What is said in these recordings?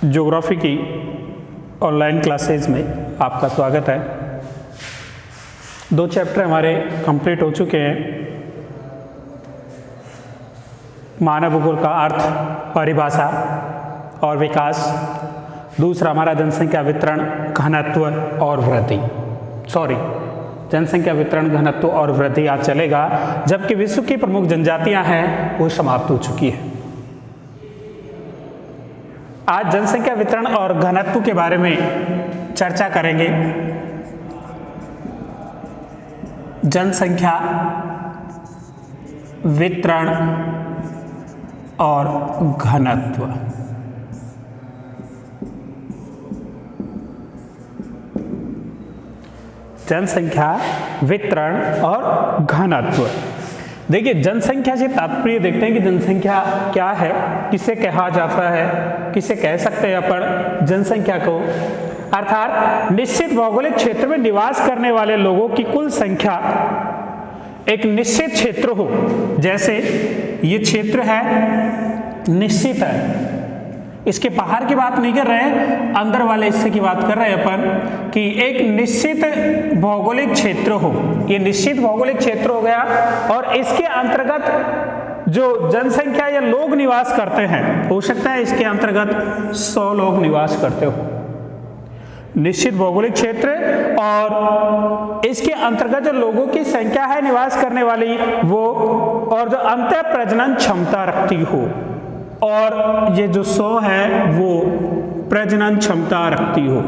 Geography की online classes में आपका स्वागत है। 2 चैप्टर हमारे कंप्लीट हो चुके हैं। मानव भूगोल का अर्थ, परिभाषा और विकास। दूसरा हमारा जनसंख्या वितरण, घनत्व और वृद्धि। जनसंख्या वितरण, घनत्व और वृद्धि आज चलेगा, जबकि विश्व की प्रमुख जनजातियां हैं वो समाप्त हो चुकी है। आज जनसंख्या वितरण और घनत्व के बारे में चर्चा करेंगे। जनसंख्या वितरण और घनत्व। जनसंख्या वितरण और घनत्व। देखिए, जनसंख्या से तात्पर्य देखते हैं कि जनसंख्या क्या है, किसे कहा जाता है, किसे कह सकते हैं अपन जनसंख्या को। अर्थात निश्चित भौगोलिक क्षेत्र में निवास करने वाले लोगों की कुल संख्या एक निश्चित क्षेत्र हो। जैसे ये क्षेत्र है, निश्चित है, इसके बाहर की बात नहीं कर रहे हैं, अंदर वाले हिस्से की बात कर रहे हैं अपन कि एक निश्चित भौगोलिक क्षेत्र हो। ये निश्चित भौगोलिक क्षेत्र हो गया और इसके अंतर्गत जो जनसंख्या या लोग निवास करते हैं, हो सकता है इसके अंतर्गत 100 लोग निवास करते हो। निश्चित भौगोलिक क्षेत्र और इसके अंतर्गत जो लोगों की संख्या है निवास करने वाली वो, और जो अंत प्रजनन क्षमता रखती हो, और ये जो 100 है वो प्रजनन क्षमता रखती हो।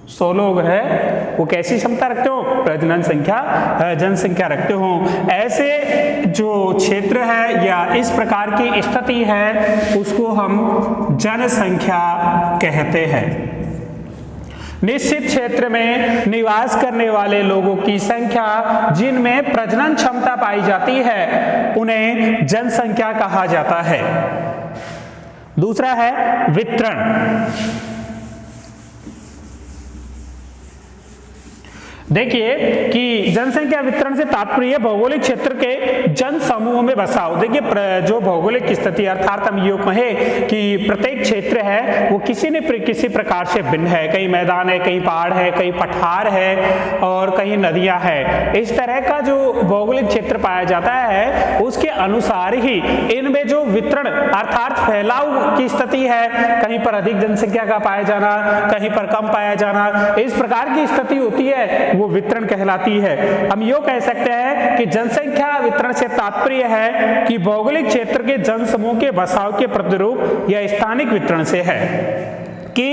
100 लोग हैं वो कैसी क्षमता रखते हो? प्रजनन संख्या, जनसंख्या रखते हो। ऐसे जो क्षेत्र है या इस प्रकार की स्थिति है उसको हम जनसंख्या कहते हैं। निश्चित क्षेत्र में निवास करने वाले लोगों की संख्या जिनमें प्रजनन क्षमता पाई जाती है उन्हें जनसंख्या कहा जाता है। दूसरा है वितरण। देखिए कि जनसंख्या वितरण से तात्पर्य भौगोलिक क्षेत्र के जन समूहों में बसाव। देखिए, जो भौगोलिक स्थिति अर्थात हम ये कहें कि प्रत्येक क्षेत्र है वो किसी न किसी प्रकार से भिन्न है। कहीं मैदान है, कहीं पहाड़ है, कहीं पठार है और कहीं नदियां है। इस तरह का जो भौगोलिक क्षेत्र पाया जाता है उसके अनुसार ही इनमें जो वितरण अर्थात फैलाव की स्थिति है, कहीं पर अधिक जनसंख्या का पाया जाना, कहीं पर कम पाया जाना, इस प्रकार की स्थिति होती है वो वितरण कहलाती है। हम यो कह सकते हैं कि जनसंख्या वितरण से तात्पर्य है कि भौगोलिक क्षेत्र के जनसमूह के बसाव के प्रतिरूप या स्थानिक वितरण से है कि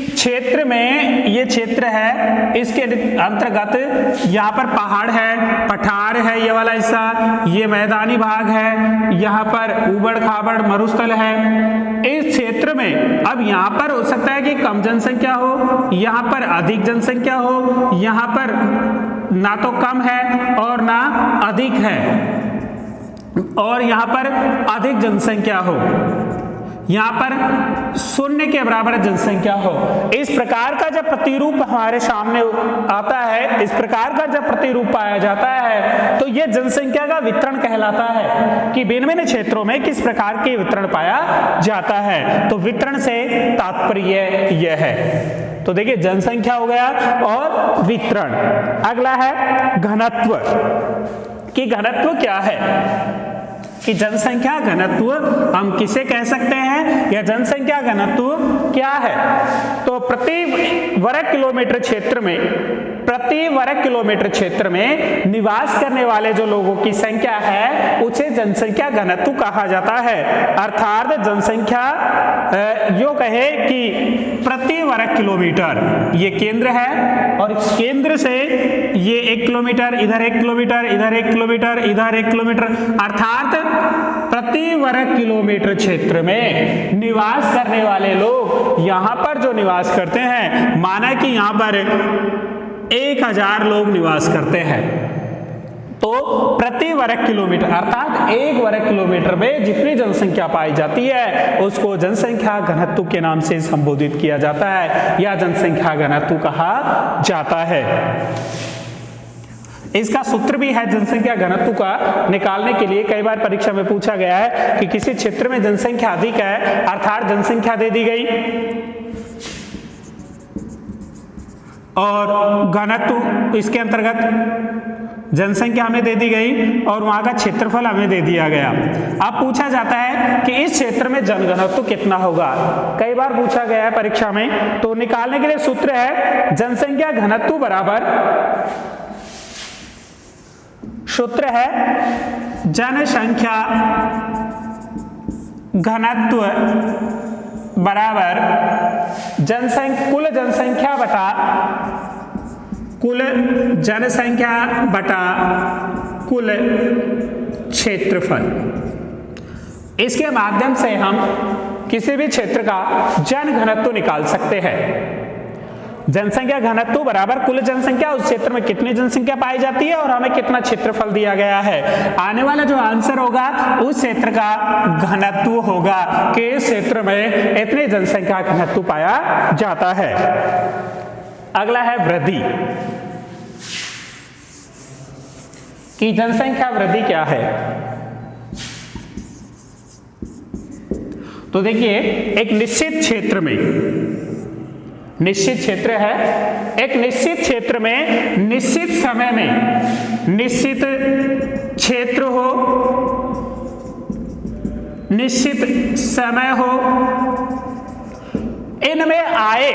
क्षेत्र में ये क्षेत्र है, इसके अंतर्गत यहाँ पर पहाड़ है, पठार है, ये वाला हिस्सा, ये मैदानी भाग है, यहाँ पर उबड़ खाबड़ मरुस्थल है। इस क्षेत्र में अब यहाँ पर हो सकता है कि कम जनसंख्या हो, यहाँ पर अधिक जनसंख्या हो, यहाँ पर ना तो कम है और ना अधिक है, और यहाँ पर अधिक जनसंख्या हो, यहाँ पर 0 के बराबर जनसंख्या हो। इस प्रकार का जब प्रतिरूप हमारे सामने आता है, इस प्रकार का जब प्रतिरूप पाया जाता है तो यह जनसंख्या का वितरण कहलाता है कि भिन्न भिन्न क्षेत्रों में किस प्रकार के वितरण पाया जाता है। तो वितरण से तात्पर्य यह है। तो देखिए, जनसंख्या हो गया और वितरण। अगला है घनत्व। कि घनत्व क्या है, कि जनसंख्या घनत्व हम किसे कह सकते हैं या जनसंख्या घनत्व क्या है। तो प्रति वर्ग किलोमीटर क्षेत्र में निवास करने वाले जो लोगों की संख्या है उसे जनसंख्या घनत्व कहा जाता है। अर्थात जनसंख्या यो कहे कि प्रति वर्ग किलोमीटर, ये केंद्र है और इस केंद्र से ये 1 किलोमीटर, इधर 1 किलोमीटर, इधर 1 किलोमीटर, इधर 1 किलोमीटर, अर्थात प्रति वर्ग किलोमीटर क्षेत्र में निवास करने वाले लोग यहाँ पर जो निवास करते हैं, माना कि यहाँ पर 1000 लोग निवास करते हैं, तो प्रति वर्ग किलोमीटर अर्थात 1 वर्ग किलोमीटर में जितनी जनसंख्या पाई जाती है उसको जनसंख्या घनत्व के नाम से संबोधित किया जाता है या जनसंख्या घनत्व कहा जाता है। इसका सूत्र भी है जनसंख्या घनत्व का निकालने के लिए, कई बार परीक्षा में पूछा गया है कि किसी क्षेत्र में जनसंख्या अधिक है, अर्थात जनसंख्या दे दी गई और घनत्व इसके अंतर्गत जनसंख्या हमें दे दी गई और वहां का क्षेत्रफल हमें दे दिया गया। अब पूछा जाता है कि इस क्षेत्र में जनघनत्व कितना होगा, कई बार पूछा गया है परीक्षा में। तो निकालने के लिए सूत्र है जनसंख्या घनत्व बराबर, सूत्र है जनसंख्या घनत्व बराबर कुल जनसंख्या बटा कुल जनसंख्या बटा कुल क्षेत्रफल। इसके माध्यम से हम किसी भी क्षेत्र का जन घनत्व निकाल सकते हैं। जनसंख्या घनत्व बराबर कुल जनसंख्या, उस क्षेत्र में कितनी जनसंख्या पाई जाती है और हमें कितना क्षेत्रफल दिया गया है। आने वाला जो आंसर होगा उस क्षेत्र का घनत्व होगा कि इस क्षेत्र में इतनी जनसंख्या घनत्व पाया जाता है। अगला है वृद्धि, कि जनसंख्या वृद्धि क्या है। तो देखिए, एक निश्चित क्षेत्र में, निश्चित क्षेत्र है, एक निश्चित क्षेत्र में निश्चित समय में, निश्चित क्षेत्र हो, निश्चित समय हो, इनमें आए,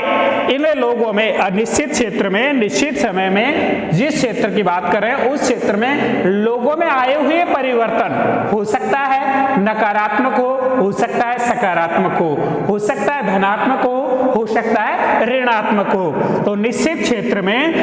इन लोगों में, निश्चित क्षेत्र में निश्चित समय में जिस क्षेत्र की बात कर रहे हैं उस क्षेत्र में लोगों में आए हुए परिवर्तन हो सकता है नकारात्मक हो सकता है सकारात्मक हो सकता है धनात्मक हो सकता है ऋणात्मक हो। तो निश्चित क्षेत्र में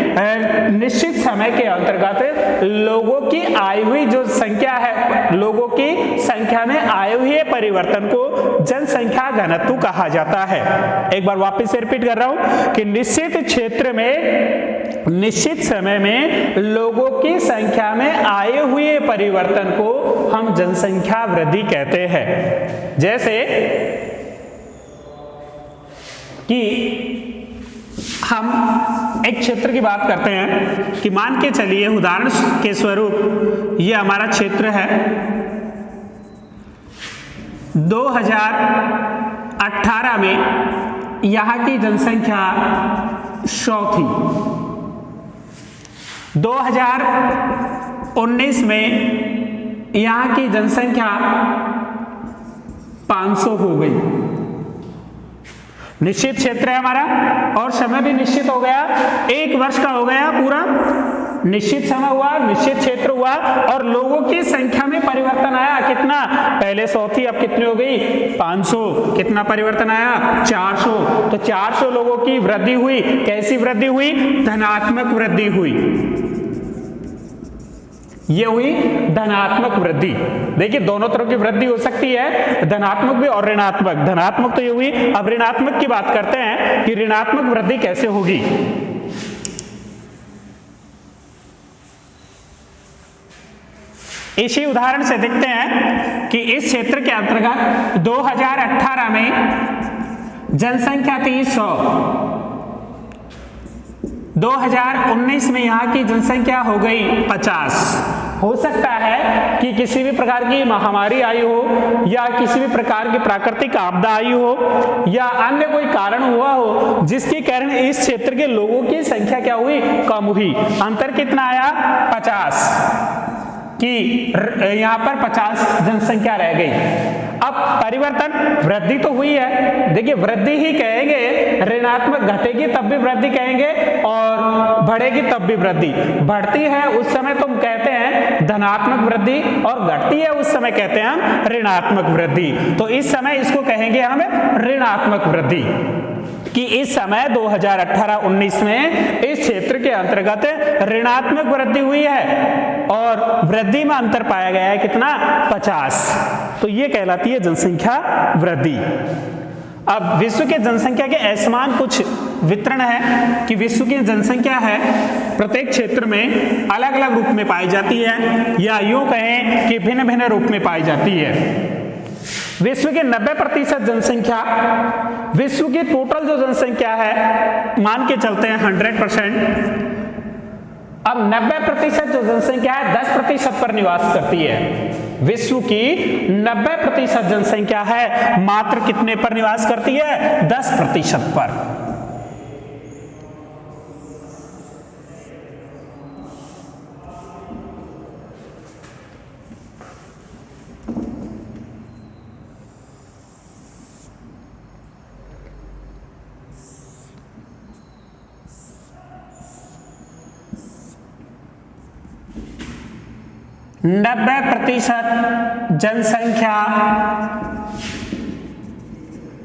निश्चित समय के अंतर्गत लोगों की आई हुई जो संख्या है, लोगों की संख्या में आए हुए परिवर्तन को जनसंख्या घनत्व कहा जाता है। एक बार वापस से रिपीट कर रहा हूं कि निश्चित क्षेत्र में निश्चित समय में लोगों की संख्या में आए हुए परिवर्तन को हम जनसंख्या वृद्धि कहते हैं। जैसे कि हम एक क्षेत्र की बात करते हैं कि मान के चलिए उदाहरण के स्वरूप ये हमारा क्षेत्र है, 2018 में यहाँ की जनसंख्या 100 थी, 2019 में यहाँ की जनसंख्या 500 हो गई। निश्चित क्षेत्र है हमारा और समय भी निश्चित हो गया, 1 वर्ष का हो गया पूरा, निश्चित समय हुआ, निश्चित क्षेत्र हुआ और लोगों की संख्या में परिवर्तन आया। कितना? पहले 100 थी, अब कितनी हो गई? 500। कितना परिवर्तन आया? 400। तो 400 लोगों की वृद्धि हुई। कैसी वृद्धि हुई? धनात्मक वृद्धि हुई। ये हुई धनात्मक वृद्धि। देखिए दोनों तरह की वृद्धि हो सकती है, धनात्मक भी और ऋणात्मक। धनात्मक तो ये हुई, अब ऋणात्मक की बात करते हैं कि ऋणात्मक वृद्धि कैसे होगी। इसी उदाहरण से देखते हैं कि इस क्षेत्र के अंतर्गत 2018 में जनसंख्या थी 100, 2019 में यहाँ की जनसंख्या हो गई 50। हो सकता है कि किसी भी प्रकार की महामारी आई हो या किसी भी प्रकार की प्राकृतिक आपदा आई हो या अन्य कोई कारण हुआ हो जिसके कारण इस क्षेत्र के लोगों की संख्या क्या हुई? कम हुई। अंतर कितना आया? 50 कि यहाँ पर 50 जनसंख्या रह गई। अब परिवर्तन, वृद्धि तो हुई है, देखिए वृद्धि ही कहेंगे, ऋणात्मक घटेगी तब भी वृद्धि कहेंगे और बढ़ेगी तब भी वृद्धि। बढ़ती है उस समय तुम कहते हैं धनात्मक वृद्धि और घटती है उस समय कहते हैं हम ऋणात्मक वृद्धि। तो इस समय इसको कहेंगे हम ऋणात्मक वृद्धि कि इस समय 2018-19 में इस क्षेत्र के अंतर्गत ऋणात्मक वृद्धि हुई है और वृद्धि में अंतर पाया गया है कितना? 50। तो ये कहलाती है जनसंख्या वृद्धि। अब विश्व के जनसंख्या के असमान कुछ वितरण है कि विश्व की जनसंख्या है प्रत्येक क्षेत्र में अलग अलग रूप में पाई जाती है या यूं कहें कि भिन्न भिन्न रूप में पाई जाती है। विश्व के 90% जनसंख्या, विश्व की टोटल जो जनसंख्या है मान के चलते हैं 100%, अब 90% जो जनसंख्या है 10% पर निवास करती है। विश्व की 90% जनसंख्या है मात्र कितने पर निवास करती है? 10% पर। नब्बे 90% जनसंख्या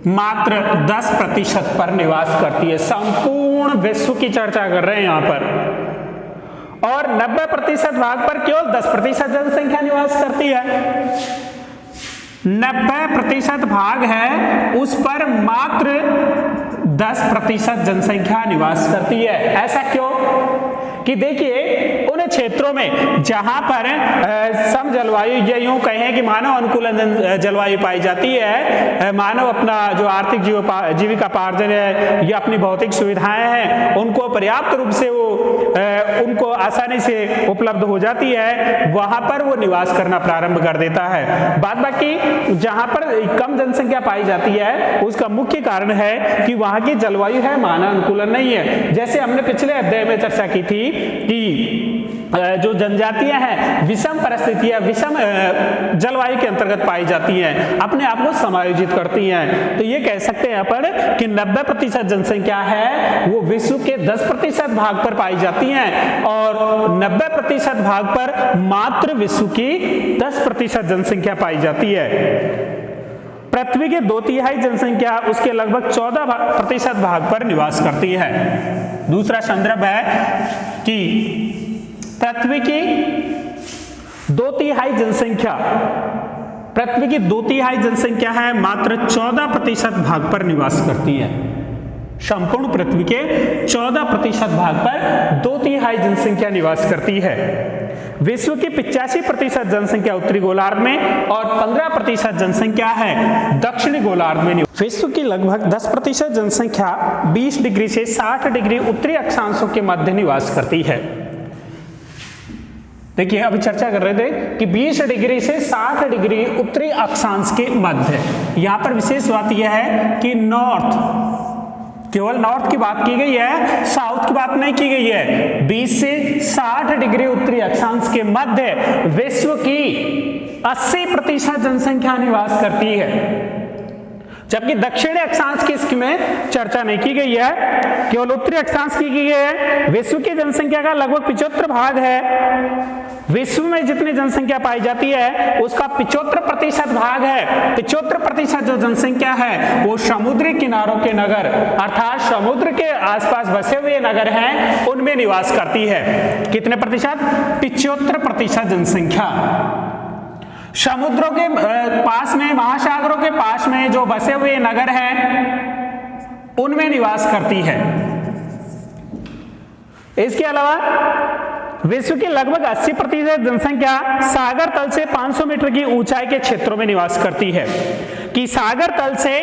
मात्र 10% पर निवास करती है। संपूर्ण विश्व की चर्चा कर रहे हैं यहां पर, और 90% भाग पर केवल 10% जनसंख्या निवास करती है। 90% भाग है उस पर मात्र 10% जनसंख्या निवास करती है। ऐसा क्यों? कि देखिए उन क्षेत्रों में जहां पर सम जलवायु, या यूं कहें कि मानव अनुकूल जलवायु पाई जाती है, मानव अपना जो आर्थिक जीविकापार्जन है या अपनी भौतिक सुविधाएं हैं उनको पर्याप्त रूप से उनको आसानी से उपलब्ध हो जाती है, वहां पर वो निवास करना प्रारंभ कर देता है। बाद बाकी जहां पर कम जनसंख्या पाई जाती है उसका मुख्य कारण है कि वहां की जलवायु है मानव अनुकूलन नहीं है। जैसे हमने पिछले अध्याय में चर्चा की थी कि जो जनजातियां हैं विषम परिस्थितियां, विषम जलवायु के अंतर्गत पाई जाती हैं, अपने आप को समायोजित करती हैं। तो ये कह सकते हैं अपन कि 90% जनसंख्या है वो विश्व के 10% भाग पर पाई जाती हैं, और 90% भाग पर मात्र विश्व की 10% जनसंख्या पाई जाती है। पृथ्वी के 2/3 जनसंख्या उसके लगभग 14% भाग पर निवास करती है। दूसरा संदर्भ है कि पृथ्वी की 2/3 जनसंख्या, पृथ्वी की 2/3 जनसंख्या है मात्र 14% भाग पर निवास करती है। संपूर्ण पृथ्वी के 14% भाग पर 2/3 जनसंख्या निवास करती है। विश्व की 85% जनसंख्या उत्तरी गोलार्ध में और 15% जनसंख्या है दक्षिणी गोलार्ध में। विश्व की लगभग 10% जनसंख्या 20 डिग्री से 60 डिग्री उत्तरी अक्षांशों के मध्य निवास करती है। देखिए अभी चर्चा कर रहे थे कि 20 डिग्री से 60 डिग्री उत्तरी अक्षांश के मध्य। यहां पर विशेष बात यह है कि नॉर्थ, केवल नॉर्थ की बात की गई है, साउथ की बात नहीं की गई है। 20 से 60 डिग्री उत्तरी अक्षांश के मध्य विश्व की 80% जनसंख्या निवास करती है, जबकि दक्षिणी अक्षांश की इसमें चर्चा नहीं की गई है, केवल उत्तरी अक्षांश की गई है। विश्व की जनसंख्या का लगभग 75 भाग है। विश्व में जितनी जनसंख्या पाई जाती है उसका 75% भाग है। 75% जो जनसंख्या है वो समुद्री किनारों के नगर, अर्थात समुद्र के आसपास बसे हुए नगर हैं उनमें निवास करती है। कितने प्रतिशत? 75% जनसंख्या समुद्रों के पास में, महासागरों के पास में जो बसे हुए नगर हैं उनमें निवास करती है। इसके अलावा विश्व की लगभग 80% जनसंख्या सागर तल से 500 मीटर की ऊंचाई के क्षेत्रों में निवास करती है। कि सागर तल से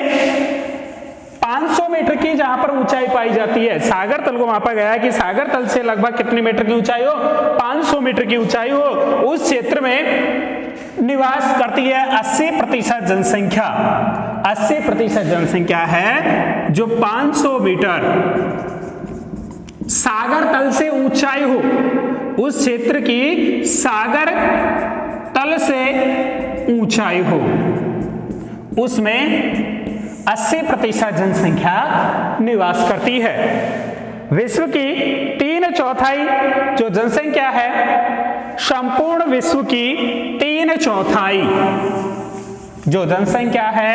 500 मीटर की जहां पर ऊंचाई पाई जाती है, सागर तल को मापा गया है कि सागर तल से लगभग कितने मीटर की ऊंचाई हो? 500 मीटर की ऊंचाई हो, उस क्षेत्र में निवास करती है 80% जनसंख्या। 80% जनसंख्या है जो 500 मीटर सागर तल से ऊंचाई हो, उस क्षेत्र की सागर तल से ऊंचाई हो, उसमें 80% जनसंख्या निवास करती है। विश्व की 3/4 जो जनसंख्या है, संपूर्ण विश्व की 3/4 जो जनसंख्या है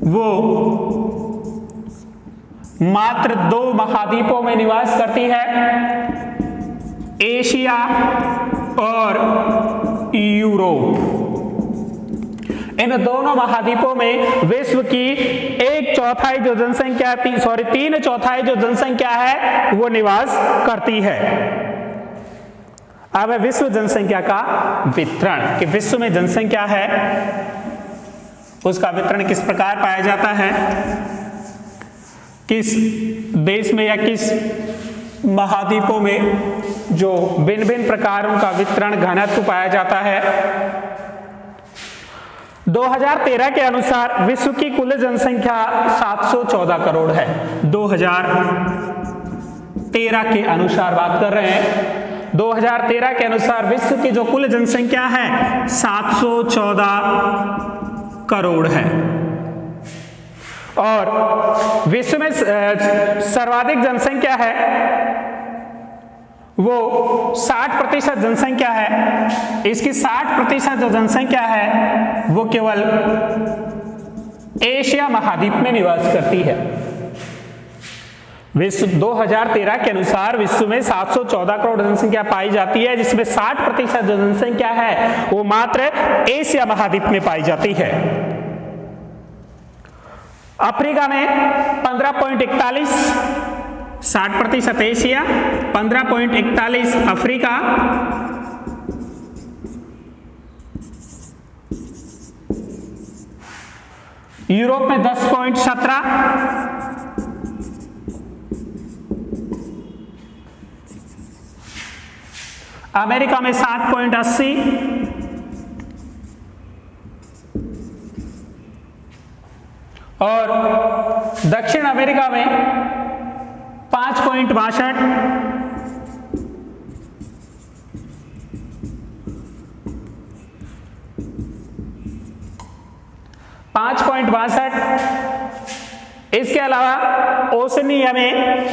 वो मात्र 2 महाद्वीपों में निवास करती है, एशिया और यूरोप। इन दोनों महाद्वीपों में विश्व की 1/4 जो जनसंख्या 3/4 जो जनसंख्या है वो निवास करती है। अब है विश्व जनसंख्या का वितरण, कि विश्व में जनसंख्या है उसका वितरण किस प्रकार पाया जाता है, किस देश में या किस महाद्वीपों में जो भिन्न भिन्न प्रकारों का वितरण घनत्व पाया जाता है। 2013 के अनुसार विश्व की कुल जनसंख्या 714 करोड़ है। 2013 के अनुसार बात कर रहे हैं, 2013 के अनुसार विश्व की जो कुल जनसंख्या है 714 करोड़ है। और विश्व में सर्वाधिक जनसंख्या है वो 60% जनसंख्या है। इसकी 60% जो जनसंख्या है वो केवल एशिया महाद्वीप में निवास करती है। विश्व 2013 के अनुसार विश्व में 714 करोड़ जनसंख्या पाई जाती है, जिसमें 60% जो जनसंख्या है वो मात्र एशिया महाद्वीप में पाई जाती है। अफ्रीका में 15.41, 60% एशिया, 15.41 अफ्रीका, यूरोप में 10.17, अमेरिका में 7.80, और दक्षिण अमेरिका में 5.62, इसके अलावा ओशनिया में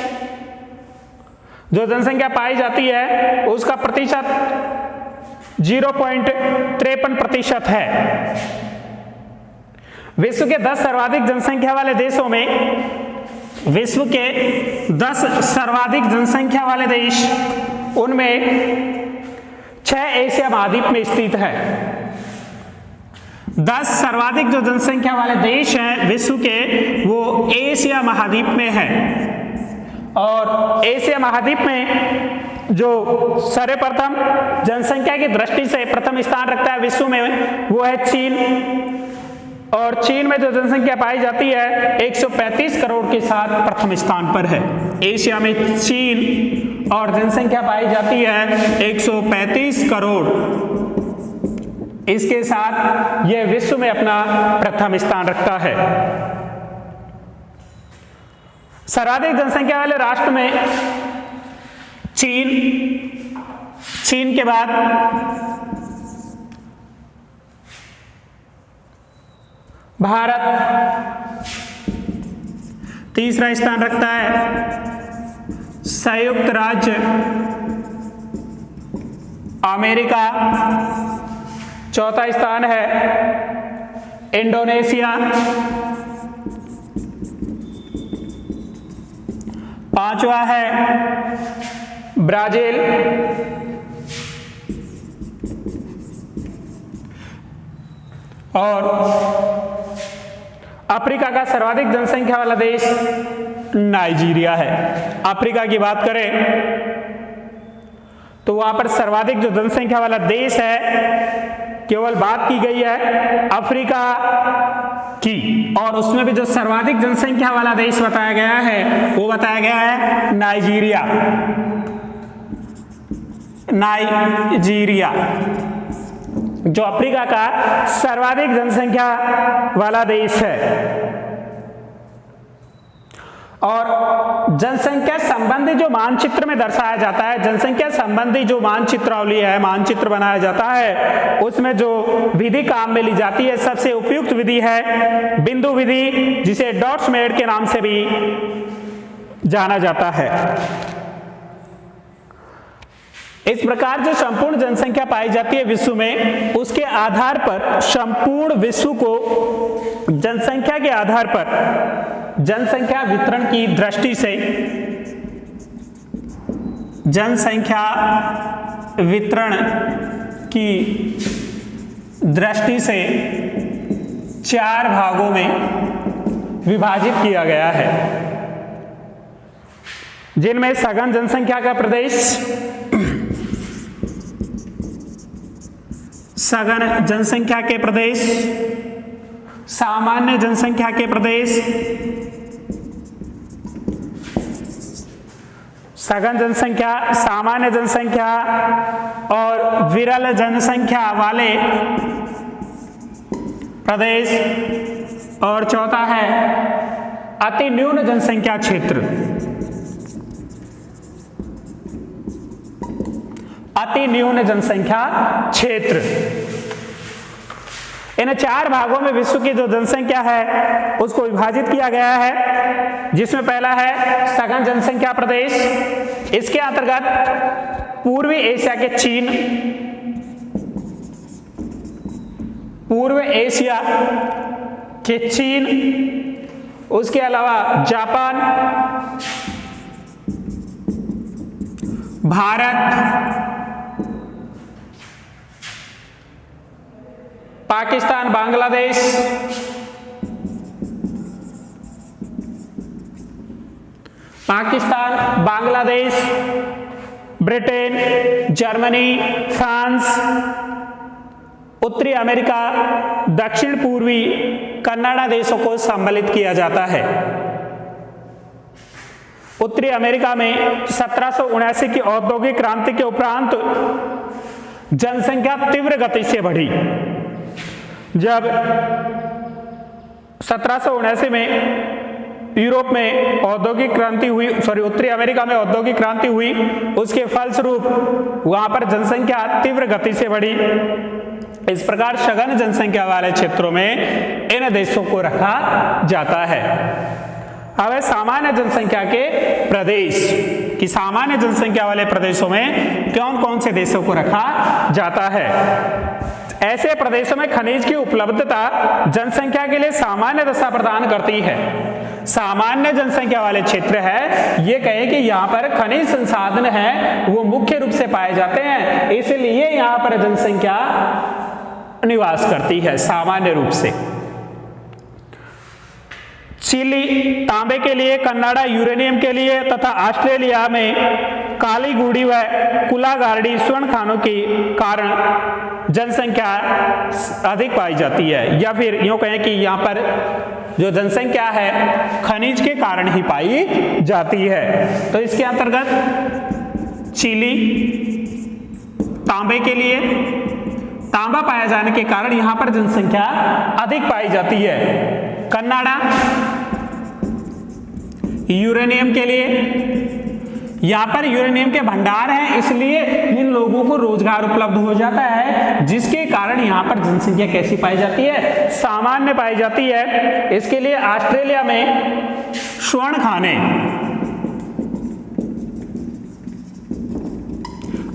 जो जनसंख्या पाई जाती है उसका प्रतिशत 0.53% है। विश्व के 10 सर्वाधिक जनसंख्या वाले देशों में, विश्व के 10 सर्वाधिक जनसंख्या वाले देश, उनमें 6 एशिया महाद्वीप में स्थित है। 10 सर्वाधिक जो जनसंख्या वाले देश हैं विश्व के, वो एशिया महाद्वीप में है। और एशिया महाद्वीप में जो सर्वप्रथम जनसंख्या की दृष्टि से प्रथम स्थान रखता है विश्व में, वो है चीन। और चीन में जो जनसंख्या पाई जाती है 135 करोड़ के साथ प्रथम स्थान पर है। एशिया में चीन और जनसंख्या पाई जाती है 135 करोड़, इसके साथ यह विश्व में अपना प्रथम स्थान रखता है। सर्वाधिक जनसंख्या वाले राष्ट्र में चीन के बाद भारत तीसरा स्थान रखता है। संयुक्त राज्य अमेरिका चौथा स्थान है। इंडोनेशिया पांचवा है। ब्राजील और अफ्रीका का सर्वाधिक जनसंख्या वाला देश नाइजीरिया है। अफ्रीका की बात करें तो वहां पर सर्वाधिक जो जनसंख्या वाला देश है, केवल बात की गई है अफ्रीका की, और उसमें भी जो सर्वाधिक जनसंख्या वाला देश बताया गया है वो बताया गया है नाइजीरिया। जो अफ्रीका का सर्वाधिक जनसंख्या वाला देश है। और जनसंख्या संबंधी जो मानचित्र में दर्शाया जाता है, जनसंख्या संबंधी जो मानचित्रावली है, मानचित्र बनाया जाता है, उसमें जो विधि काम में ली जाती है, सबसे उपयुक्त विधि है बिंदु विधि, जिसे डॉट्स मेथड के नाम से भी जाना जाता है। इस प्रकार जो संपूर्ण जनसंख्या पाई जाती है विश्व में, उसके आधार पर संपूर्ण विश्व को जनसंख्या के आधार पर जनसंख्या वितरण की दृष्टि से, जनसंख्या वितरण की दृष्टि से 4 भागों में विभाजित किया गया है, जिनमें सघन जनसंख्या का प्रदेश, सघन जनसंख्या के प्रदेश, सामान्य जनसंख्या के प्रदेश, सघन जनसंख्या, सामान्य जनसंख्या और विरल जनसंख्या वाले प्रदेश, और चौथा है अति न्यून जनसंख्या क्षेत्र। अति न्यून जनसंख्या क्षेत्र। इन चार भागों में विश्व की जो जनसंख्या है उसको विभाजित किया गया है, जिसमें पहला है सघन जनसंख्या प्रदेश। इसके अंतर्गत पूर्वी एशिया के चीन, पूर्व एशिया के चीन, उसके अलावा Japan, Bharat, Pakistan, Bangladesh, Pakistan, Bangladesh, Britain, Germany, France, उत्तरी अमेरिका, दक्षिण पूर्वी कनाडा देशों को सम्मिलित किया जाता है। उत्तरी अमेरिका में 1779 की औद्योगिक क्रांति के उपरांत जनसंख्या तीव्र गति से बढ़ी। जब 1779 में यूरोप में औद्योगिक क्रांति हुई, उत्तरी अमेरिका में औद्योगिक क्रांति हुई, उसके फलस्वरूप वहां पर जनसंख्या तीव्र गति से बढ़ी। इस प्रकार सघन जनसंख्या वाले क्षेत्रों में इन देशों को रखा जाता है। अब सामान्य जनसंख्या के प्रदेश कि सामान्य जनसंख्या वाले प्रदेशों में कौन कौन से देशों को रखा जाता है। ऐसे प्रदेशों में खनिज की उपलब्धता जनसंख्या के लिए सामान्य दशा प्रदान करती है। सामान्य जनसंख्या वाले क्षेत्र है, ये कहें कि यहाँ पर खनिज संसाधन है वो मुख्य रूप से पाए जाते हैं, इसलिए यहाँ पर जनसंख्या निवास करती है सामान्य रूप से। चिली तांबे के लिए, कनाडा यूरेनियम के लिए तथा ऑस्ट्रेलिया में काली गुड़ी व कुलागार्डी स्वर्ण खानों के कारण जनसंख्या अधिक पाई जाती है, या फिर यूं कहें कि यहाँ पर जो जनसंख्या है खनिज के कारण ही पाई जाती है। तो इसके अंतर्गत चिली तांबे के लिए, तांबा पाया जाने के कारण यहां पर जनसंख्या अधिक पाई जाती है। कनाडा यूरेनियम के लिए, यहां पर यूरेनियम के भंडार हैं, इसलिए इन लोगों को रोजगार उपलब्ध हो जाता है, जिसके कारण यहां पर जनसंख्या कैसी पाई जाती है, सामान्य पाई जाती है। इसके लिए ऑस्ट्रेलिया में स्वर्ण खाने,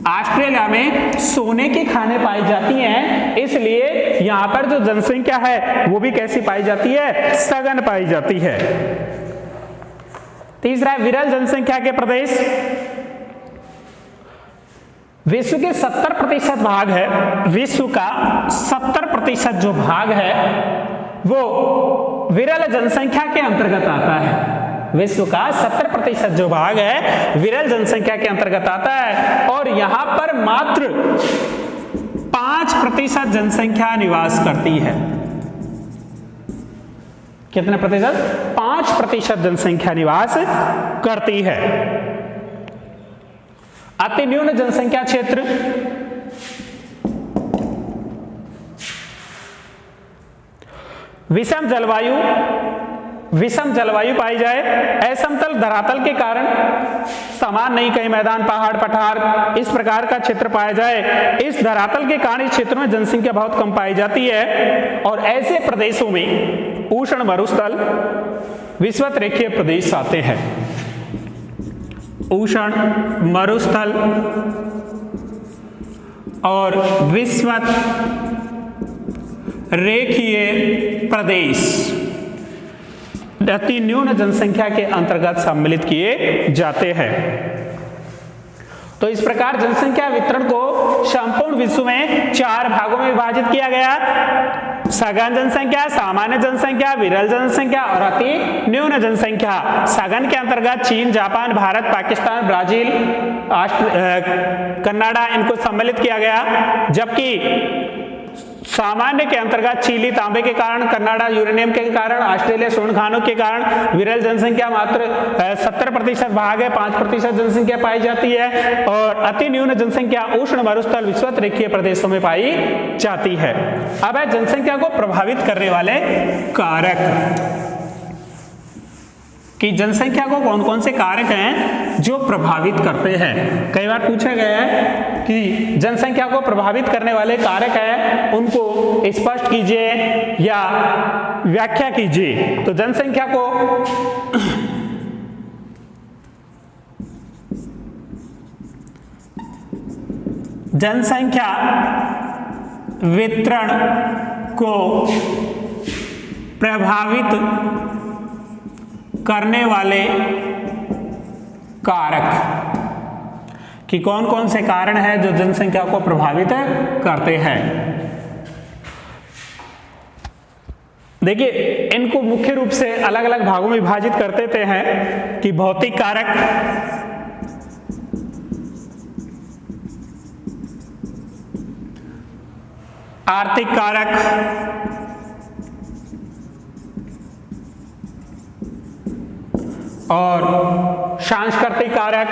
ऑस्ट्रेलिया में सोने की खानें पाई जाती हैं, इसलिए यहां पर जो जनसंख्या है वो भी कैसी पाई जाती है, सघन पाई जाती है। तीसरा विरल जनसंख्या के प्रदेश। विश्व के 70% भाग है, विश्व का 70% जो भाग है वो विरल जनसंख्या के अंतर्गत आता है। विश्व का 70% जो भाग है विरल जनसंख्या के अंतर्गत आता है, और यहां पर मात्र 5% जनसंख्या निवास करती है। कितने प्रतिशत? 5% जनसंख्या निवास करती है। अति न्यून जनसंख्या क्षेत्र, विषम जलवायु पाई जाए, असमतल धरातल के कारण समान नहीं, कहीं मैदान, पहाड़, पठार, इस प्रकार का क्षेत्र पाया जाए। इस धरातल के कारण इस क्षेत्र में जनसंख्या बहुत कम पाई जाती है, और ऐसे प्रदेशों में उष्ण मरुस्थल, विषुवत रेखीय प्रदेश आते हैं। उष्ण मरुस्थल और विषुवत रेखीय प्रदेश अति न्यून जनसंख्या के अंतर्गत सम्मिलित किए जाते हैं। तो इस प्रकार जनसंख्या वितरण को संपूर्ण विश्व में 4 भागों में विभाजित किया गया। सघन जनसंख्या, सामान्य जनसंख्या, विरल जनसंख्या और अति न्यून जनसंख्या। सघन के अंतर्गत चीन, Japan, Bharat, Pakistan, Brazil, Canada, इनको सम्मिलित किया गया। जबकि सामान्य के अंतर्गत चीली तांबे के कारण, कनाडा यूरेनियम के कारण, ऑस्ट्रेलिया स्वर्ण खानों के कारण विरल जनसंख्या मात्र 70% भाग है, 5% जनसंख्या पाई जाती है और अति न्यून जनसंख्या उष्ण मरुस्थल विषुवत रेखीय प्रदेशों में पाई जाती है। अब है जनसंख्या को प्रभावित करने वाले कारक कि जनसंख्या को कौन कौन से कारक हैं जो प्रभावित करते हैं। कई बार पूछा गया है कि जनसंख्या को प्रभावित करने वाले कारक हैं उनको स्पष्ट कीजिए या व्याख्या कीजिए। तो जनसंख्या को जनसंख्या वितरण को प्रभावित करने वाले कारक कि कौन कौन से कारण हैं जो जनसंख्या को प्रभावित करते हैं। देखिए, इनको मुख्य रूप से अलग अलग भागों में विभाजित कर देते हैं कि भौतिक कारक, आर्थिक कारक, और सांस्कृतिक कारक,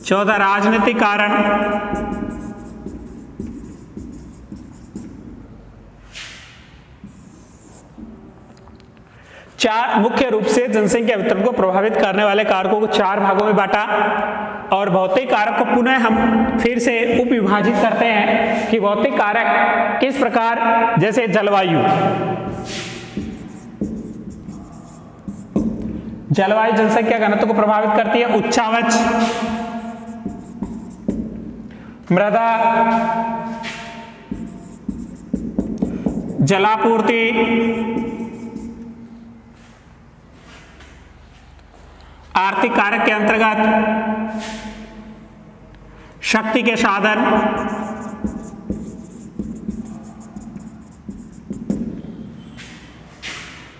चौथा राजनीतिक कारण, चार मुख्य रूप से जनसंख्या वितरण को प्रभावित करने वाले कारकों को चार भागों में बांटा और भौतिक कारक को पुनः हम फिर से उप विभाजित करते हैं कि भौतिक कारक किस प्रकार, जैसे जलवायु, जलवायु जनसंख्या घनत्व को प्रभावित करती है। उच्चावच, मृदा, जलापूर्ति, आर्थिक कारक के अंतर्गत शक्ति के साधन,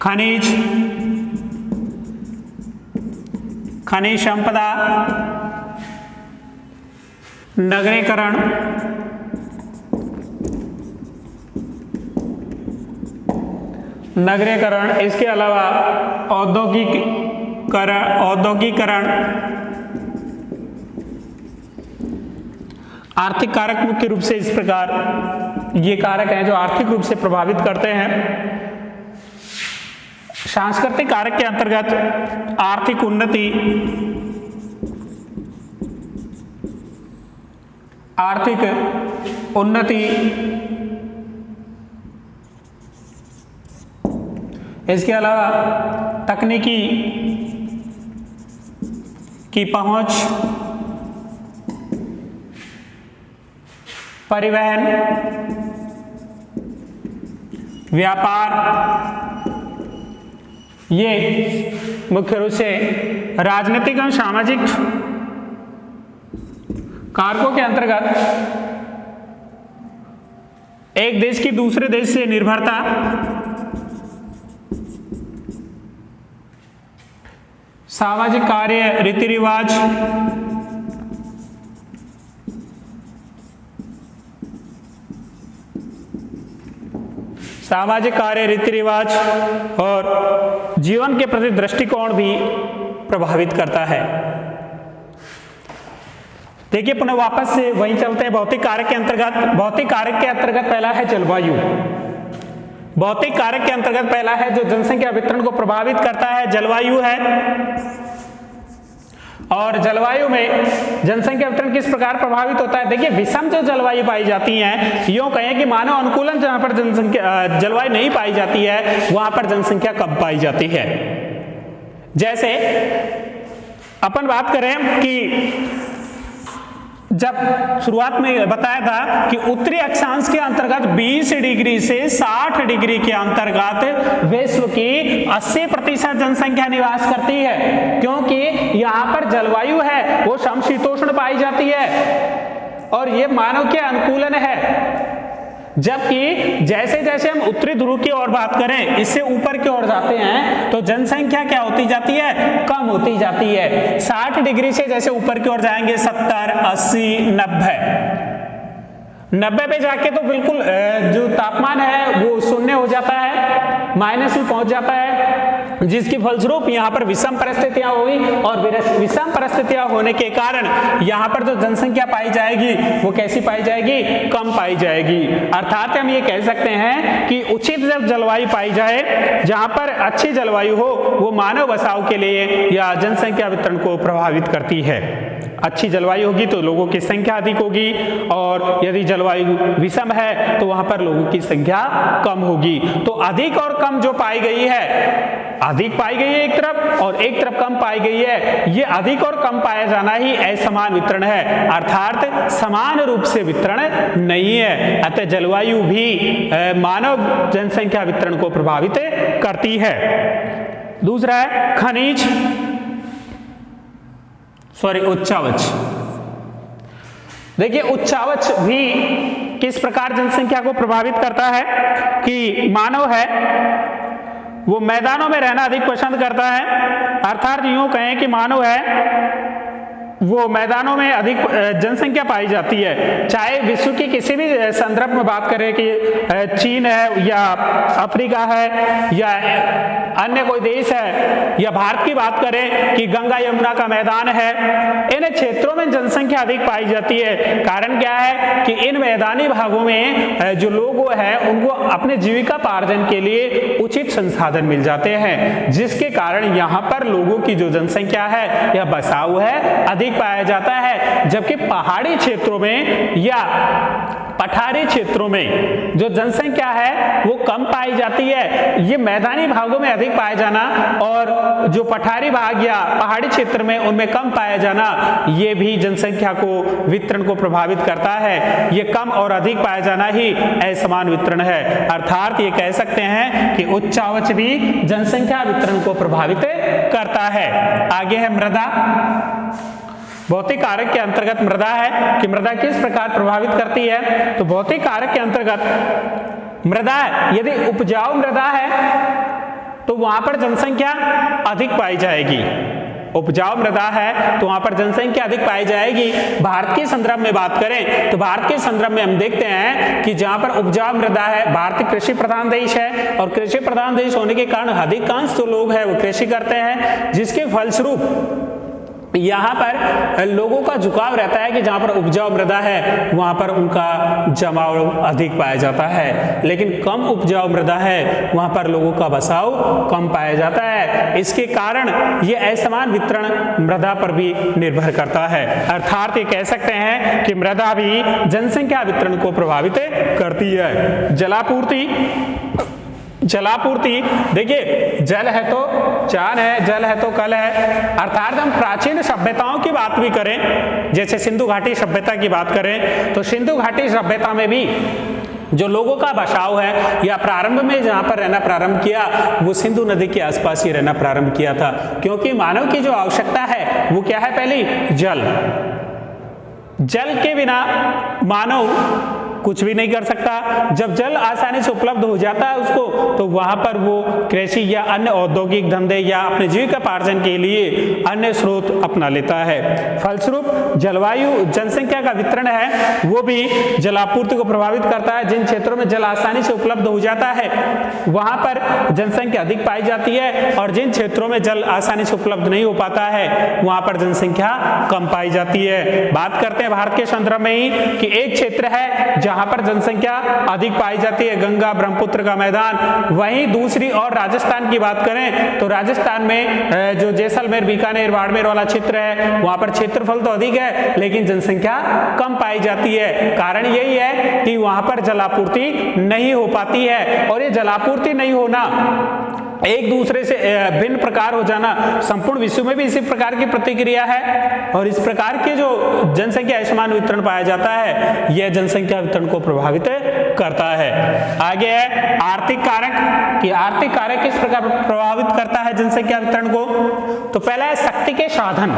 खनिज, खनिज संपदा, नगरीकरण, इसके अलावा औद्योगिकरण। आर्थिक कारक मुख्य रूप से इस प्रकार ये कारक हैं जो आर्थिक रूप से प्रभावित करते हैं। सांस्कृतिक कारक के अंतर्गत आर्थिक उन्नति, इसके अलावा तकनीकी की पहुंच, परिवहन, व्यापार, ये मुख्य रूप से राजनीतिक और सामाजिक कारकों के अंतर्गत एक देश की दूसरे देश से निर्भरता, सामाजिक कार्य, रीति रिवाज, और जीवन के प्रति दृष्टिकोण भी प्रभावित करता है। देखिए, पुनः वापस से वहीं चलते हैं भौतिक कारक के अंतर्गत। भौतिक कारक के अंतर्गत पहला है जलवायु। भौतिक कारक के अंतर्गत पहला है जो जनसंख्या वितरण को प्रभावित करता है, जलवायु है। और जलवायु में जनसंख्या वितरण किस प्रकार प्रभावित होता है। देखिए, विषम जो जलवायु पाई जाती है, यूं कहें कि मानव अनुकूलन जहां पर जनसंख्या जलवायु नहीं पाई जाती है वहां पर जनसंख्या कम पाई जाती है। जैसे अपन बात करें कि जब शुरुआत में बताया था कि उत्तरी अक्षांश के अंतर्गत 20 डिग्री से 60 डिग्री के अंतर्गत विश्व की 80% जनसंख्या निवास करती है, क्योंकि यहाँ पर जलवायु है वो समशीतोष्ण पाई जाती है और ये मानव के अनुकूलन है। जबकि जैसे जैसे हम उत्तरी ध्रुव की ओर बात करें, इससे ऊपर की ओर जाते हैं तो जनसंख्या क्या होती जाती है, कम होती जाती है। 60 डिग्री से जैसे ऊपर की ओर जाएंगे 70, 80, 90 पे जाके तो बिल्कुल जो तापमान है वो शून्य हो जाता है, माइनस में पहुंच जाता है, जिसकी फलस्वरूप यहाँ पर विषम परिस्थितियां हुई और विषम परिस्थितियां होने के कारण यहाँ पर जो जनसंख्या पाई जाएगी वो कैसी पाई जाएगी, कम पाई जाएगी। अर्थात हम ये कह सकते हैं कि उचित जब जलवायु पाई जाए, जहाँ पर अच्छी जलवायु हो, वो मानव बसाव के लिए या जनसंख्या वितरण को प्रभावित करती है। अच्छी जलवायु होगी तो लोगों की संख्या अधिक होगी, और यदि जलवायु विषम है तो वहां पर लोगों की संख्या कम होगी। तो अधिक और कम जो पाई गई है, अधिक पाई गई है एक तरफ और एक तरफ कम पाई गई है, ये अधिक और कम पाया जाना ही असमान वितरण है, अर्थात समान रूप से वितरण नहीं है। अतः जलवायु भी मानव जनसंख्या वितरण को प्रभावित करती है। दूसरा है खनिज, उच्चावच। देखिए उच्चावच भी किस प्रकार जनसंख्या को प्रभावित करता है कि मानव है वो मैदानों में रहना अधिक पसंद करता है, अर्थात यूं कहें कि मानव है वो मैदानों में अधिक जनसंख्या पाई जाती है। चाहे विश्व की किसी भी संदर्भ में बात करें कि चीन है या अफ्रीका है या अन्य कोई देश है, या भारत की बात करें कि गंगा यमुना का मैदान है, इन क्षेत्रों में जनसंख्या अधिक पाई जाती है। कारण क्या है कि इन मैदानी भागों में जो लोग हैं उनको अपने जीविका पार्जन के लिए उचित संसाधन मिल जाते हैं, जिसके कारण यहाँ पर लोगों की जो जनसंख्या है या बसाव है अधिक पाया जाता है। जबकि पहाड़ी क्षेत्रों में या पठारी क्षेत्रों में जो जनसंख्या है वो कम पाई जाती है। ये मैदानी भागों में अधिक पाया जाना और जो पठारी भाग या पहाड़ी क्षेत्र में उनमें कम पाया जाना, ये भी जनसंख्या को वितरण को प्रभावित करता है। ये कम और अधिक पाया जाना ही असमान वितरण है। अर्थात ये कह सकते हैं कि उच्चावच भी जनसंख्या वितरण को प्रभावित करता है। आगे है मृदा। भौतिक कारक के अंतर्गत मृदा है कि मृदा किस प्रकार प्रभावित करती है। तो भौतिक कारक के अंतर्गत मृदा, यदि उपजाऊ मृदा है तो वहां पर जनसंख्या अधिक पाई जाएगी। उपजाऊ मृदा है तो वहां पर जनसंख्या अधिक पाई जाएगी। भारत के संदर्भ में बात करें तो भारत के संदर्भ में हम देखते हैं कि जहां पर उपजाऊ मृदा है, भारत कृषि प्रधान देश है और कृषि प्रधान देश होने के कारण अधिकांश जो लोग हैं वो कृषि करते हैं, जिसके फलस्वरूप यहाँ पर लोगों का झुकाव रहता है कि जहाँ पर उपजाऊ मृदा है वहाँ पर उनका जमाव अधिक पाया जाता है, लेकिन कम उपजाऊ मृदा है वहाँ पर लोगों का बसाव कम पाया जाता है। इसके कारण ये असमान वितरण मृदा पर भी निर्भर करता है। अर्थात ये कह सकते हैं कि मृदा भी जनसंख्या वितरण को प्रभावित करती है। जलापूर्ति, देखिए जल है तो चांद है, जल है तो कल है। अर्थात हम प्राचीन सभ्यताओं की बात भी करें, जैसे सिंधु घाटी सभ्यता की बात करें तो सिंधु घाटी सभ्यता में भी जो लोगों का बसाव है या प्रारंभ में जहां पर रहना प्रारंभ किया वो सिंधु नदी के आसपास ही रहना प्रारंभ किया था, क्योंकि मानव की जो आवश्यकता है वो क्या है, पहली जल के बिना मानव कुछ भी नहीं कर सकता। जब जल आसानी से उपलब्ध हो जाता है उसको, तो वहां पर वो कृषि या अन्य औद्योगिक धंधे या अपने जीविकोपार्जन के लिए अन्य स्रोत अपना लेता है। फलस्वरूप जलवायु जनसंख्या का वितरण है वो भी जलापूर्ति को प्रभावित करता है। जिन क्षेत्रों में जल आसानी से उपलब्ध हो जाता है वहां पर जनसंख्या अधिक पाई जाती है, और जिन क्षेत्रों में जल आसानी से उपलब्ध नहीं हो पाता है वहां पर जनसंख्या कम पाई जाती है। बात करते हैं भारत के संदर्भ में ही कि एक क्षेत्र है जहां पर जनसंख्या अधिक पाई जाती है, गंगा ब्रह्मपुत्र का मैदान। वहीं दूसरी और राजस्थान की बात करें तो राजस्थान में जो जैसलमेर, बीकानेर, बाड़मेर वाला क्षेत्र है वहां पर क्षेत्रफल तो अधिक है लेकिन जनसंख्या कम पाई जाती है। कारण यही है कि वहां पर जलापूर्ति नहीं हो पाती है, और ये जलापूर्ति नहीं होना, एक दूसरे से भिन्न प्रकार हो जाना संपूर्ण विश्व में भी इसी प्रकार की प्रतिक्रिया है, और इस प्रकार के जो जनसंख्या असमान वितरण पाया जाता है यह जनसंख्या वितरण को प्रभावित करता है। आगे है आर्थिक कारक कि आर्थिक कारक किस प्रकार प्रभावित करता है जनसंख्या वितरण को। तो पहला है शक्ति के साधन।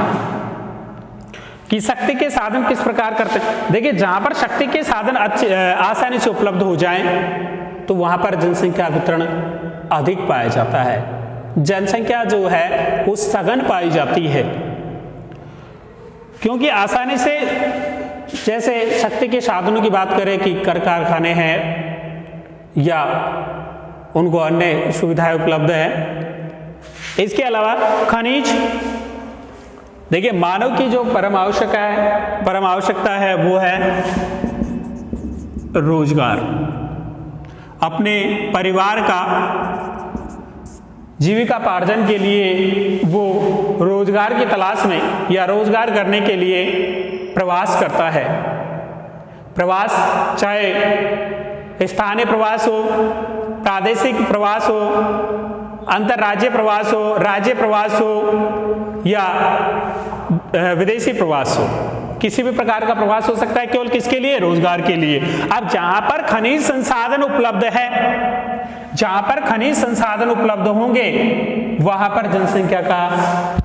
कि शक्ति के साधन किस प्रकार करते हैं। देखिए जहां पर शक्ति के साधन आसानी से उपलब्ध हो जाएं तो वहां पर जनसंख्या वितरण अधिक पाया जाता है, जनसंख्या जो है वो सघन पाई जाती है, क्योंकि आसानी से, जैसे शक्ति के साधनों की बात करें कि कारखाने हैं या उनको अन्य सुविधाएं उपलब्ध है। इसके अलावा खनिज, देखिए मानव की जो परम आवश्यकता है वो है रोजगार, अपने परिवार का जीविकापार्जन के लिए वो रोजगार की तलाश में या रोजगार करने के लिए प्रवास करता है। प्रवास चाहे स्थानीय प्रवास हो, प्रादेशिक प्रवास हो, अंतर्राज्यीय प्रवास हो, राज्य प्रवास हो या विदेशी प्रवास हो, किसी भी प्रकार का प्रवास हो सकता है, केवल किसके लिए? रोजगार के लिए। अब जहां पर खनिज संसाधन उपलब्ध है, जहां पर खनिज संसाधन उपलब्ध होंगे वहां पर जनसंख्या का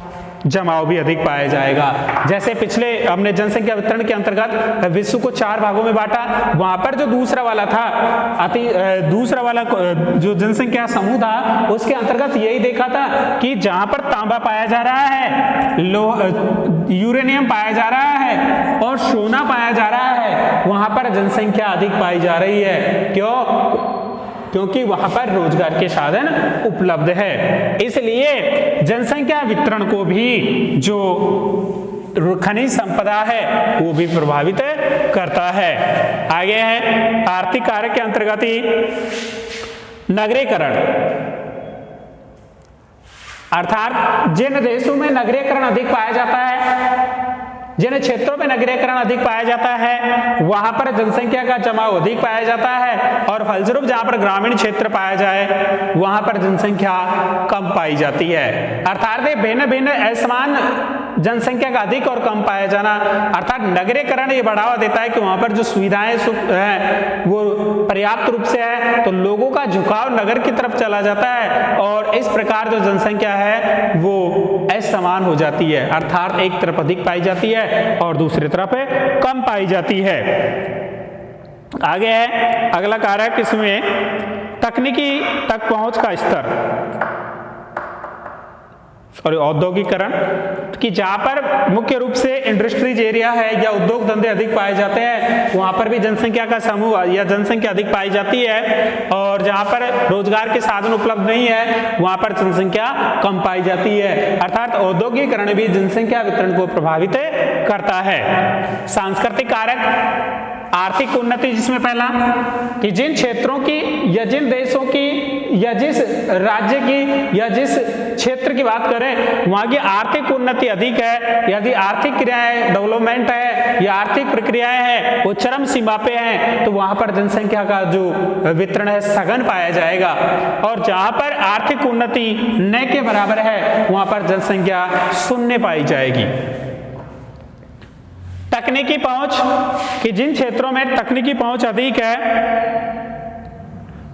जमाव भी अधिक पाया जाएगा। जैसे पिछले हमने जनसंख्या वितरण के अंतर्गत विश्व को 4 भागों में बांटा, वहां पर जो दूसरा वाला जो जनसंख्या समूह था उसके अंतर्गत यही देखा था कि जहां पर तांबा पाया जा रहा है, यूरेनियम पाया जा रहा है और सोना पाया जा रहा है, वहां पर जनसंख्या अधिक पाई जा रही है। क्योंकि वहां पर रोजगार के साधन उपलब्ध है। इसलिए जनसंख्या वितरण को भी जो खनिज संपदा है वो भी प्रभावित करता है। आगे है आर्थिक कारक के अंतर्गत ही नगरीकरण, अर्थात जिन देशों में नगरीकरण अधिक पाया जाता है, जिन क्षेत्रों में नगरीकरण अधिक पाया जाता है वहां पर जनसंख्या का जमाव अधिक पाया जाता है, और फलस्वरूप जहां पर ग्रामीण क्षेत्र पाया जाए वहां पर जनसंख्या कम पाई जाती है। अर्थात भिन्न भिन्न असमान जनसंख्या का अधिक और कम पाया जाना, अर्थात नगरीकरण ये बढ़ावा देता है कि वहां पर जो सुविधाएं हैं वो पर्याप्त रूप से है, तो लोगों का झुकाव नगर की तरफ चला जाता है और इस प्रकार जो जनसंख्या है वो असमान हो जाती है, अर्थात एक तरफ अधिक पाई जाती है और दूसरी तरफ कम पाई जाती है। आगे है अगला कारक, इसमें तकनीकी तक पहुंच का स्तर, औद्योगिकरण, कि जहां पर मुख्य रूप से इंडस्ट्रीज एरिया है या उद्योग धंधे अधिक पाए जाते हैं वहां पर भी जनसंख्या का समूह या जनसंख्या अधिक पाई जाती है, और जहां पर रोजगार के साधन उपलब्ध नहीं है वहां पर जनसंख्या कम पाई जाती है। अर्थात औद्योगिकरण भी जनसंख्या वितरण को प्रभावित करता है। सांस्कृतिक कारक, आर्थिक उन्नति, जिसमें पहला कि जिन क्षेत्रों की या जिन देशों की या जिस राज्य की या जिस क्षेत्र की बात करें वहां की आर्थिक उन्नति अधिक है, यदि आर्थिक क्रियाएं डेवलपमेंट है या आर्थिक प्रक्रियाएं हैं वो चरम सीमा पे हैं तो वहां पर जनसंख्या का जो वितरण है सघन पाया जाएगा, और जहां पर आर्थिक उन्नति न के बराबर है वहां पर जनसंख्या शून्य पाई जाएगी। तकनीकी पहुंच, कि जिन क्षेत्रों में तकनीकी पहुंच अधिक है,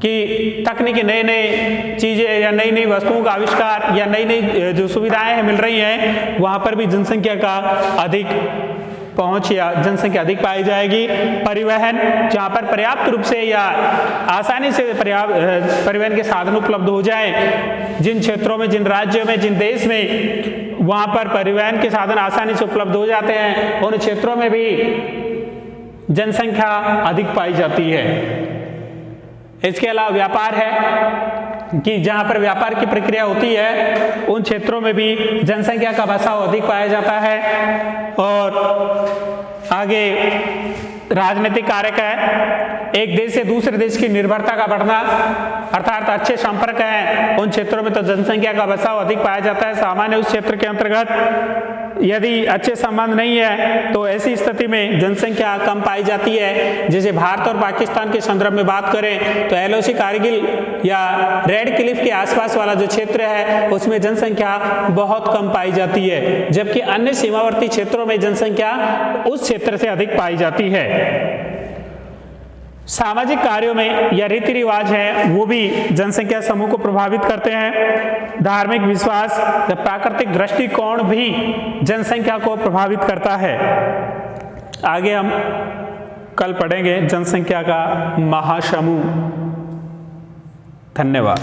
कि तकनीकी नई नई चीजें या नई नई वस्तुओं का आविष्कार या नई नई जो सुविधाएं मिल रही हैं वहां पर भी जनसंख्या का अधिक पहुंच या जनसंख्या अधिक पाई जाएगी। परिवहन, जहां पर पर्याप्त रूप से या आसानी से परिवहन के साधन उपलब्ध हो जाए, जिन क्षेत्रों में, जिन राज्यों में, जिन देश में वहां पर परिवहन के साधन आसानी से उपलब्ध हो जाते हैं उन क्षेत्रों में भी जनसंख्या अधिक पाई जाती है। इसके अलावा व्यापार है कि जहां पर व्यापार की प्रक्रिया होती है उन क्षेत्रों में भी जनसंख्या का बसाव अधिक पाया जाता है। और आगे राजनीतिक कारक है, एक देश से दूसरे देश की निर्भरता का बढ़ना, अर्थात अच्छे संपर्क हैं उन क्षेत्रों में तो जनसंख्या का बसाव अधिक पाया जाता है। सामान्य उस क्षेत्र के अंतर्गत यदि अच्छे संबंध नहीं है तो ऐसी स्थिति में जनसंख्या कम पाई जाती है। जैसे भारत और पाकिस्तान के संदर्भ में बात करें तो LOC कारगिल या रेड क्लिफ के आसपास वाला जो क्षेत्र है उसमें जनसंख्या बहुत कम पाई जाती है, जबकि अन्य सीमावर्ती क्षेत्रों में जनसंख्या उस क्षेत्र से अधिक पाई जाती है। सामाजिक कार्यों में या रीति रिवाज है वो भी जनसंख्या समूह को प्रभावित करते हैं। धार्मिक विश्वास या प्राकृतिक दृष्टिकोण भी जनसंख्या को प्रभावित करता है। आगे हम कल पढ़ेंगे जनसंख्या का महासमूह। धन्यवाद।